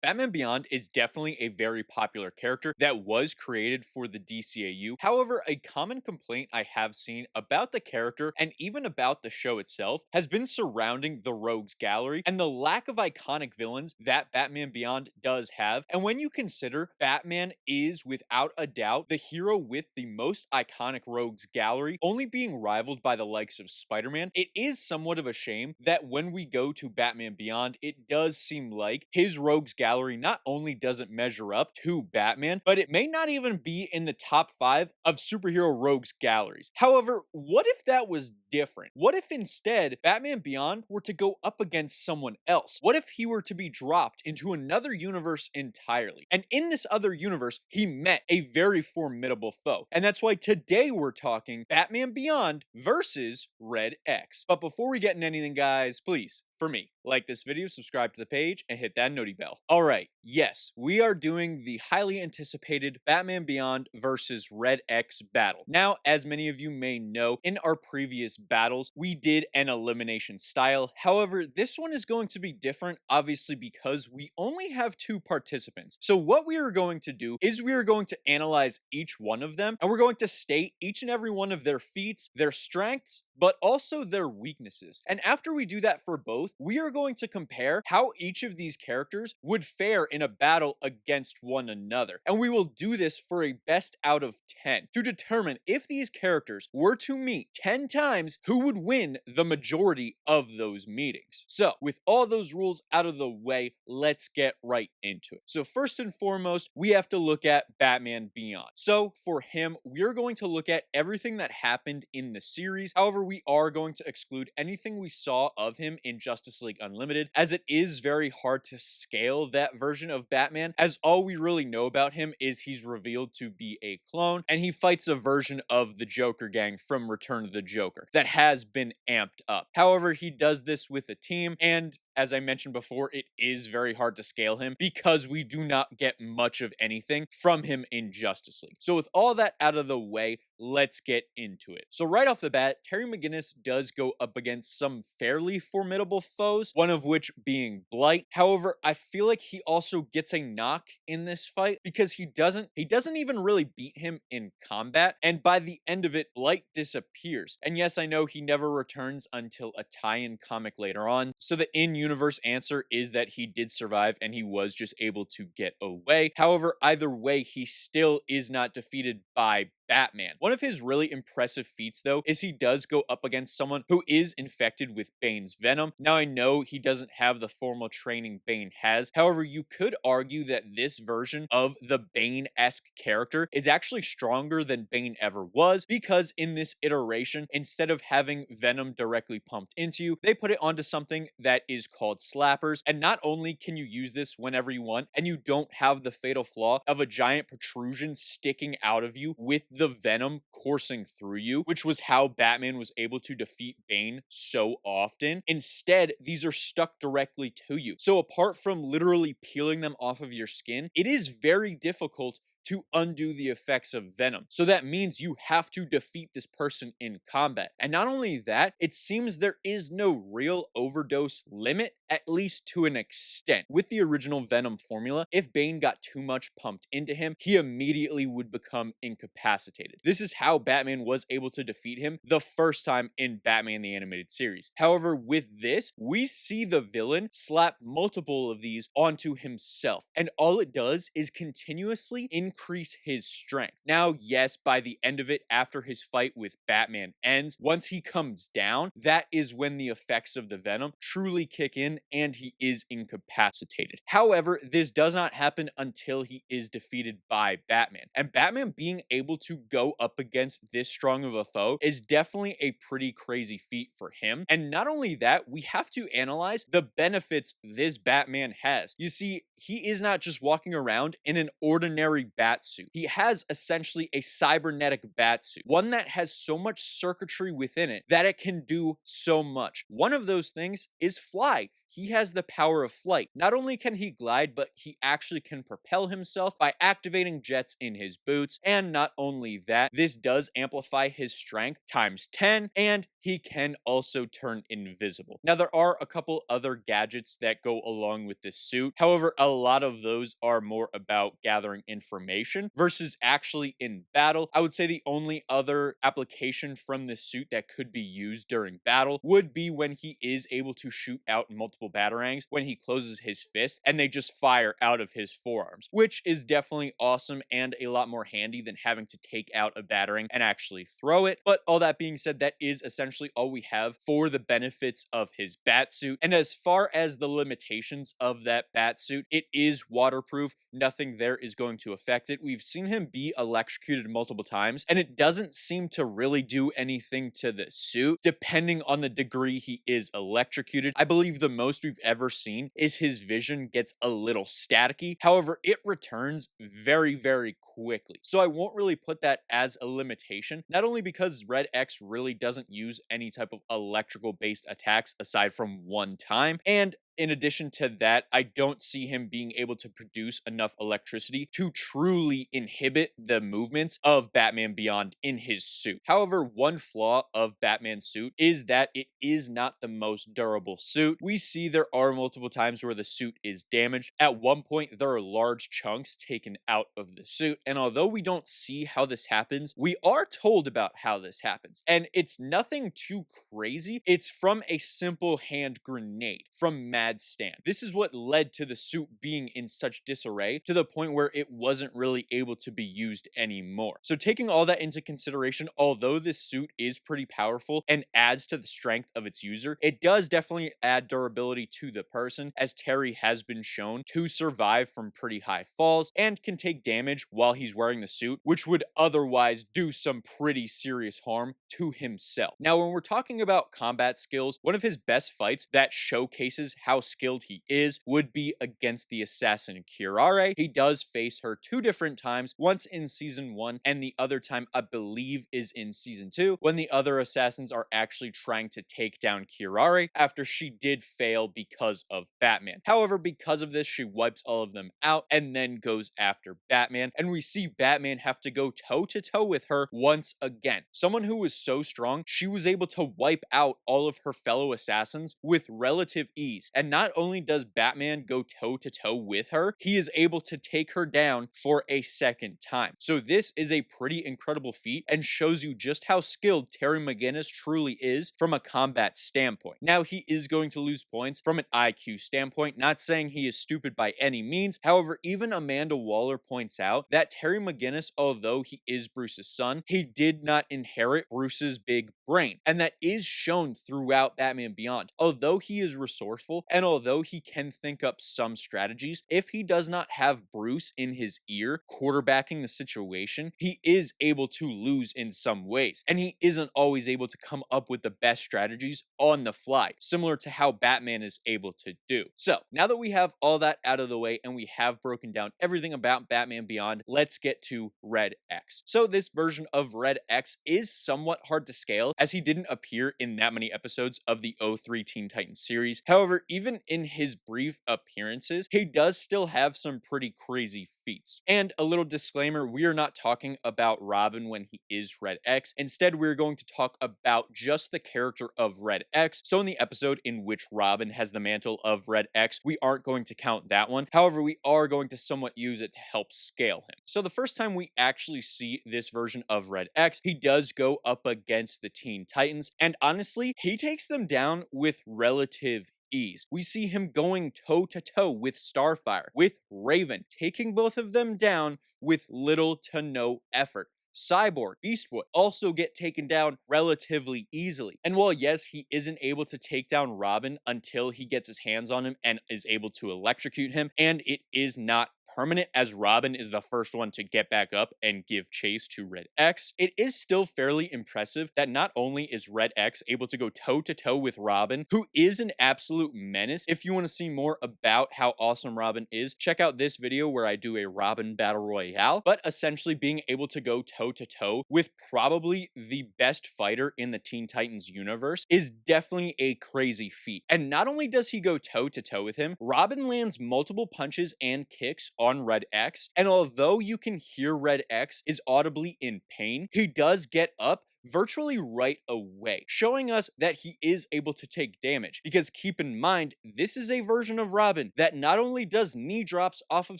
Batman Beyond is definitely a very popular character that was created for the DCAU. However, a common complaint I have seen about the character and even about the show itself has been surrounding the Rogues Gallery and the lack of iconic villains that Batman Beyond does have. And when you consider Batman is without a doubt the hero with the most iconic Rogues Gallery, only being rivaled by the likes of Spider-Man, it is somewhat of a shame that when we go to Batman Beyond, it does seem like his Rogues Gallery not only doesn't measure up to Batman, but it may not even be in the top 5 of superhero rogues galleries. However, what if that was different? What if instead Batman Beyond were to go up against someone else? What if he were to be dropped into another universe entirely? And in this other universe, he met a very formidable foe. And that's why today we're talking Batman Beyond versus Red X. But before we get into anything, guys, please, for me, like this video, subscribe to the page, and hit that noti bell. Alright, yes, we are doing the highly anticipated Batman Beyond versus Red X battle. Now, as many of you may know, in our previous battles, we did an elimination style. However, this one is going to be different, obviously, because we only have 2 participants. So what we are going to do is we are going to analyze each one of them, and we're going to state each and every one of their feats, their strengths, but also their weaknesses. And after we do that for both, we are going to compare how each of these characters would fare in a battle against one another. And we will do this for a best out of 10 to determine if these characters were to meet 10 times, who would win the majority of those meetings. So, with all those rules out of the way, let's get right into it. So first and foremost, we have to look at Batman Beyond. So for him, we're going to look at everything that happened in the series. However, we are going to exclude anything we saw of him in Justice League Unlimited, as it is very hard to scale that version of Batman, as all we really know about him is he's revealed to be a clone, and he fights a version of the Joker gang from Return of the Joker that has been amped up. However, he does this with a team, and as I mentioned before, it is very hard to scale him because we do not get much of anything from him in Justice League. So with all that out of the way, let's get into it. So right off the bat, Terry McGinnis does go up against some fairly formidable foes, one of which being Blight. However, I feel like he also gets a knock in this fight because he doesn't even really beat him in combat, and by the end of it, Blight disappears. And yes, I know he never returns until a tie-in comic later on, so the in-universe answer is that he did survive and he was just able to get away. However, either way, he still is not defeated by Batman. One of his really impressive feats, though, is he does go up against someone who is infected with Bane's venom. Now, I know he doesn't have the formal training Bane has. However, you could argue that this version of the Bane-esque character is actually stronger than Bane ever was, because in this iteration, instead of having venom directly pumped into you, they put it onto something that is called slappers. And not only can you use this whenever you want, and you don't have the fatal flaw of a giant protrusion sticking out of you with the venom coursing through you, which was how Batman was able to defeat Bane so often. Instead, these are stuck directly to you. So apart from literally peeling them off of your skin, it is very difficult to undo the effects of venom. So that means you have to defeat this person in combat. And not only that, it seems there is no real overdose limit, at least to an extent. With the original Venom formula, if Bane got too much pumped into him, he immediately would become incapacitated. This is how Batman was able to defeat him the first time in Batman the Animated Series. However, with this, we see the villain slap multiple of these onto himself, and all it does is continuously increase his strength. Now, yes, by the end of it, after his fight with Batman ends, once he comes down, that is when the effects of the venom truly kick in and he is incapacitated. However, this does not happen until he is defeated by Batman. And Batman being able to go up against this strong of a foe is definitely a pretty crazy feat for him. And not only that, we have to analyze the benefits this Batman has. You see, he is not just walking around in an ordinary bat suit. He has essentially a cybernetic bat suit, one that has so much circuitry within it that it can do so much. One of those things is fly. he has the power of flight. Not only can he glide, but he actually can propel himself by activating jets in his boots. And not only that, this does amplify his strength times 10, and he can also turn invisible. Now, there are a couple other gadgets that go along with this suit. However, a lot of those are more about gathering information versus actually in battle. I would say the only other application from this suit that could be used during battle would be when he is able to shoot out multiple batarangs when he closes his fist and they just fire out of his forearms, which is definitely awesome and a lot more handy than having to take out a batarang and actually throw it. But all that being said, that is essentially all we have for the benefits of his bat suit. And as far as the limitations of that bat suit, it is waterproof. Nothing there is going to affect it. We've seen him be electrocuted multiple times, and it doesn't seem to really do anything to the suit, depending on the degree he is electrocuted. I believe the most we've ever seen is his vision gets a little staticky. However, it returns very, very quickly. So I won't really put that as a limitation, not only because Red X really doesn't use any type of electrical based attacks aside from one time, and in addition to that, I don't see him being able to produce enough electricity to truly inhibit the movements of Batman Beyond in his suit. However, one flaw of Batman's suit is that it is not the most durable suit. We see there are multiple times where the suit is damaged. At one point, there are large chunks taken out of the suit, and although we don't see how this happens, we are told about how this happens. And it's nothing too crazy. It's from a simple hand grenade from Mad Stan. This is what led to the suit being in such disarray to the point where it wasn't really able to be used anymore. So taking all that into consideration, although this suit is pretty powerful and adds to the strength of its user, it does definitely add durability to the person, as Terry has been shown to survive from pretty high falls and can take damage while he's wearing the suit, which would otherwise do some pretty serious harm to himself. Now, when we're talking about combat skills, one of his best fights that showcases how skilled he is would be against the assassin Curare. He does face her 2 different times, once in season 1 and the other time I believe is in season 2, when the other assassins are actually trying to take down Curare after she did fail because of Batman. However, because of this, she wipes all of them out and then goes after Batman, and we see Batman have to go toe to toe with her once again. Someone who was so strong, she was able to wipe out all of her fellow assassins with relative ease. And not only does Batman go toe to toe with her, he is able to take her down for a second time. So this is a pretty incredible feat and shows you just how skilled Terry McGinnis truly is from a combat standpoint. Now, he is going to lose points from an IQ standpoint, not saying he is stupid by any means. However, even Amanda Waller points out that Terry McGinnis, although he is Bruce's son, he did not inherit Bruce's big brain, and that is shown throughout Batman Beyond. Although he is resourceful and although he can think up some strategies, if he does not have Bruce in his ear quarterbacking the situation, he is able to lose in some ways, and he isn't always able to come up with the best strategies on the fly, similar to how Batman is able to do. So now that we have all that out of the way and we have broken down everything about Batman Beyond, let's get to Red X. So this version of Red X is somewhat hard to scale, as he didn't appear in that many episodes of the '03 Teen Titans series. However, even in his brief appearances, he does still have some pretty crazy feats. And a little disclaimer, we are not talking about Robin when he is Red X. Instead, we're going to talk about just the character of Red X. So in the episode in which Robin has the mantle of Red X, we aren't going to count that one. However, we are going to somewhat use it to help scale him. So the first time we actually see this version of Red X, he does go up against the Teen Titans, and honestly, he takes them down with relative ease. We see him going toe to toe with Starfire, with Raven, taking both of them down with little to no effort. Cyborg, Beast Boy also get taken down relatively easily. And while yes, he isn't able to take down Robin until he gets his hands on him and is able to electrocute him, and it is not permanent, as Robin is the first one to get back up and give chase to Red X, it is still fairly impressive that not only is Red X able to go toe to toe with Robin, who is an absolute menace. If you want to see more about how awesome Robin is, check out this video where I do a Robin battle royale. But essentially being able to go toe to toe with probably the best fighter in the Teen Titans universe is definitely a crazy feat. And not only does he go toe to toe with him, Robin lands multiple punches and kicks on Red X, and although you can hear Red X is audibly in pain, he does get up virtually right away, showing us that he is able to take damage. Because keep in mind, this is a version of Robin that not only does knee drops off of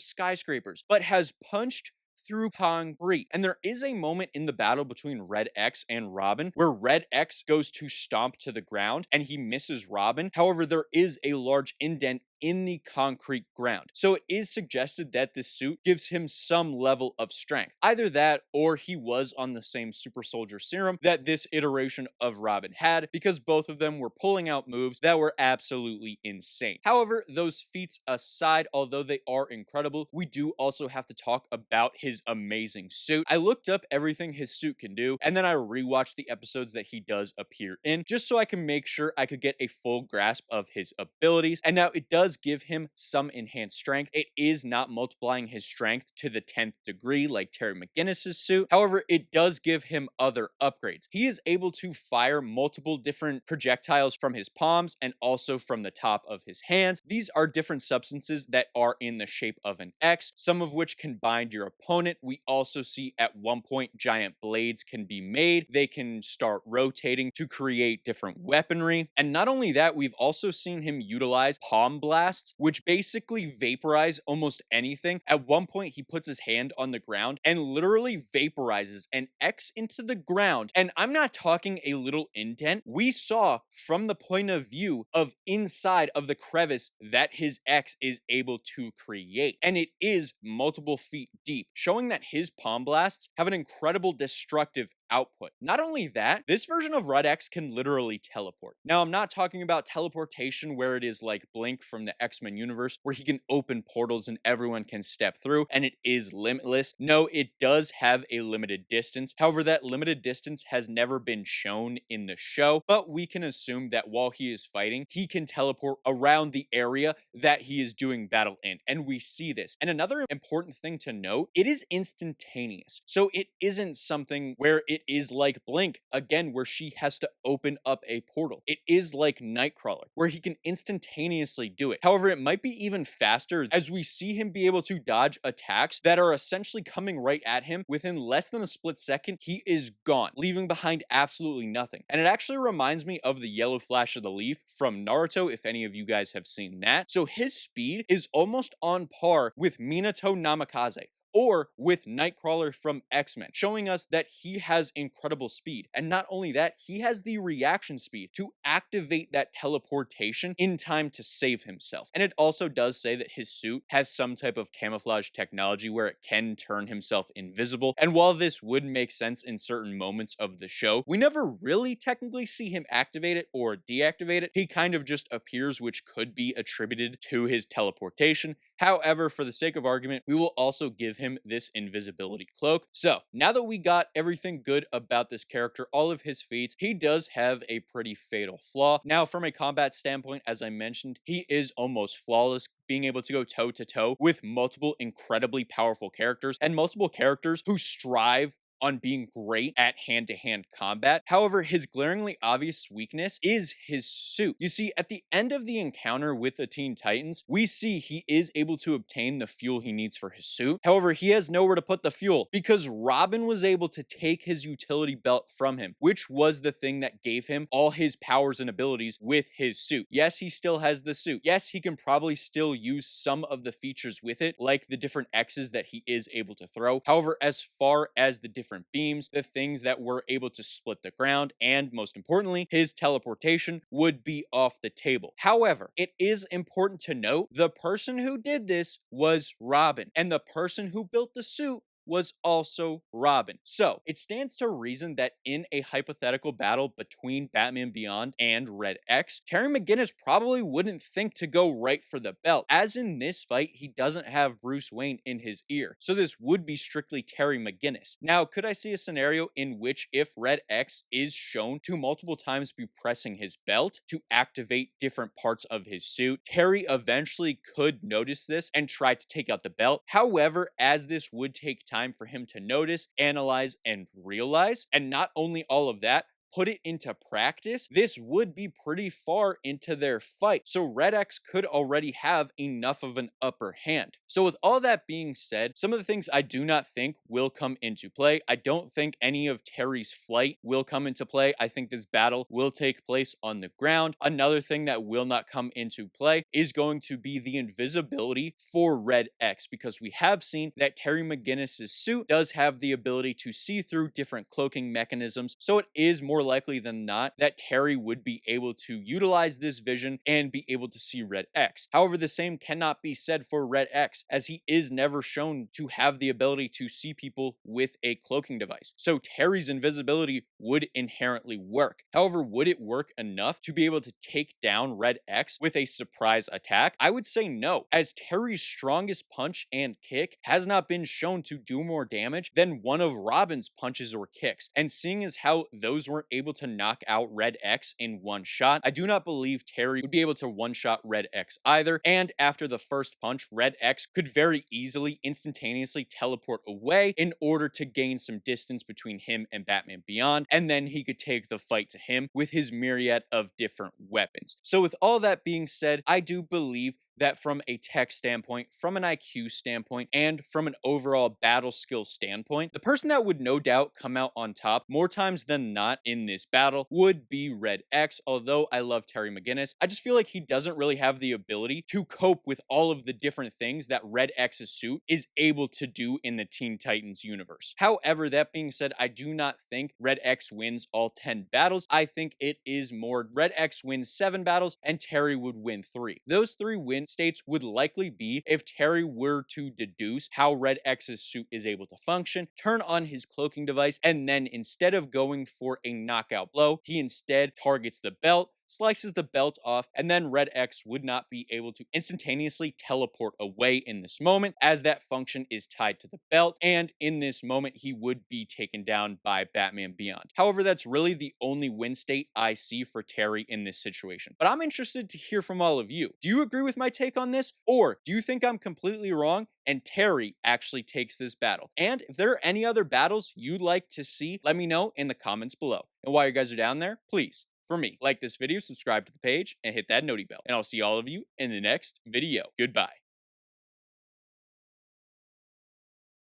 skyscrapers, but has punched through concrete. And there is a moment in the battle between Red X and Robin where Red X goes to stomp to the ground and he misses Robin. However, there is a large indent in the concrete ground. So it is suggested that this suit gives him some level of strength. Either that or he was on the same super soldier serum that this iteration of Robin had, because both of them were pulling out moves that were absolutely insane. However, those feats aside, although they are incredible, we do also have to talk about his amazing suit. I looked up everything his suit can do, and then I rewatched the episodes that he does appear in, just so I can make sure I could get a full grasp of his abilities. And now it does give him some enhanced strength. It is not multiplying his strength to the 10th degree like Terry McGinnis's suit. However, it does give him other upgrades. He is able to fire multiple different projectiles from his palms and also from the top of his hands. These are different substances that are in the shape of an X, some of which can bind your opponent. We also see at one point giant blades can be made. They can start rotating to create different weaponry. And not only that, we've also seen him utilize palm blasts, which basically vaporize almost anything. At one point, he puts his hand on the ground and literally vaporizes an X into the ground. And I'm not talking a little indent. We saw from the point of view of inside of the crevice that his X is able to create. And it is multiple feet deep, showing that his palm blasts have an incredible destructive output. Not only that, this version of Red X can literally teleport. Now, I'm not talking about teleportation where it is like Blink from the X-Men universe, where he can open portals and everyone can step through and it is limitless. No, it does have a limited distance. However, that limited distance has never been shown in the show, but we can assume that while he is fighting, he can teleport around the area that he is doing battle in, and we see this. And another important thing to note, it is instantaneous. So it isn't something where it is like Blink, again, where she has to open up a portal. It is like Nightcrawler, where he can instantaneously do it. However, it might be even faster as we see him be able to dodge attacks that are essentially coming right at him. Within less than a split second, he is gone, leaving behind absolutely nothing. And it actually reminds me of the yellow flash of the leaf from Naruto, if any of you guys have seen that. So his speed is almost on par with Minato Namikaze, or with Nightcrawler from X-Men, showing us that he has incredible speed. And not only that, he has the reaction speed to activate that teleportation in time to save himself. And it also does say that his suit has some type of camouflage technology where it can turn himself invisible. And while this would make sense in certain moments of the show, we never really technically see him activate it or deactivate it. He kind of just appears, which could be attributed to his teleportation. However, for the sake of argument, we will also give him this invisibility cloak. So now that we got everything good about this character, all of his feats, he does have a pretty fatal flaw. Now, from a combat standpoint, as I mentioned, he is almost flawless, being able to go toe to toe with multiple incredibly powerful characters and multiple characters who strive on being great at hand-to-hand combat. However, his glaringly obvious weakness is his suit. You see, at the end of the encounter with the Teen Titans, we see he is able to obtain the fuel he needs for his suit. However, he has nowhere to put the fuel because Robin was able to take his utility belt from him, which was the thing that gave him all his powers and abilities with his suit. Yes, he still has the suit. Yes, he can probably still use some of the features with it, like the different X's that he is able to throw. However, as far as the different beams, the things that were able to split the ground, and most importantly, his teleportation would be off the table. However, it is important to note the person who did this was Robin, and the person who built the suit was also Robin. So it stands to reason that in a hypothetical battle between Batman Beyond and Red X, Terry McGinnis probably wouldn't think to go right for the belt, as in this fight, he doesn't have Bruce Wayne in his ear. So this would be strictly Terry McGinnis. Now, could I see a scenario in which if Red X is shown to multiple times be pressing his belt to activate different parts of his suit, Terry eventually could notice this and try to take out the belt. However, as this would take time for him to notice, analyze, and realize, and not only all of that, put it into practice, this would be pretty far into their fight. So Red X could already have enough of an upper hand. So with all that being said, some of the things I do not think will come into play. I don't think any of Terry's flight will come into play. I think this battle will take place on the ground. Another thing that will not come into play is going to be the invisibility for Red X, because we have seen that Terry McGinnis's suit does have the ability to see through different cloaking mechanisms. So it is more likely than not that Terry would be able to utilize this vision and be able to see Red X. However, the same cannot be said for Red X, as he is never shown to have the ability to see people with a cloaking device. So Terry's invisibility would inherently work. However, would it work enough to be able to take down Red X with a surprise attack? I would say no, as Terry's strongest punch and kick has not been shown to do more damage than one of Robin's punches or kicks. And seeing as how those weren't able to knock out Red X in one shot, I do not believe Terry would be able to one-shot Red X either. And after the first punch, Red X could very easily instantaneously teleport away in order to gain some distance between him and Batman Beyond, and then he could take the fight to him with his myriad of different weapons. So with all that being said, I do believe that from a tech standpoint, from an IQ standpoint, and from an overall battle skill standpoint, the person that would no doubt come out on top more times than not in this battle would be Red X. Although I love Terry McGinnis, I just feel like he doesn't really have the ability to cope with all of the different things that Red X's suit is able to do in the Teen Titans universe. However, that being said, I do not think Red X wins all 10 battles. I think it is more Red X wins 7 battles and Terry would win 3. Those 3 wins states would likely be if Terry were to deduce how Red X's suit is able to function, turn on his cloaking device, and then instead of going for a knockout blow, he instead targets the belt, slices the belt off, and then Red X would not be able to instantaneously teleport away in this moment, as that function is tied to the belt, and in this moment he would be taken down by Batman Beyond. However, that's really the only win state I see for Terry in this situation. But I'm interested to hear from all of you. Do you agree with my take on this, or do you think I'm completely wrong and Terry actually takes this battle? And if there are any other battles you'd like to see, let me know in the comments below. And while you guys are down there, please, for me, like this video, subscribe to the page, and hit that noti bell. And I'll see all of you in the next video. Goodbye.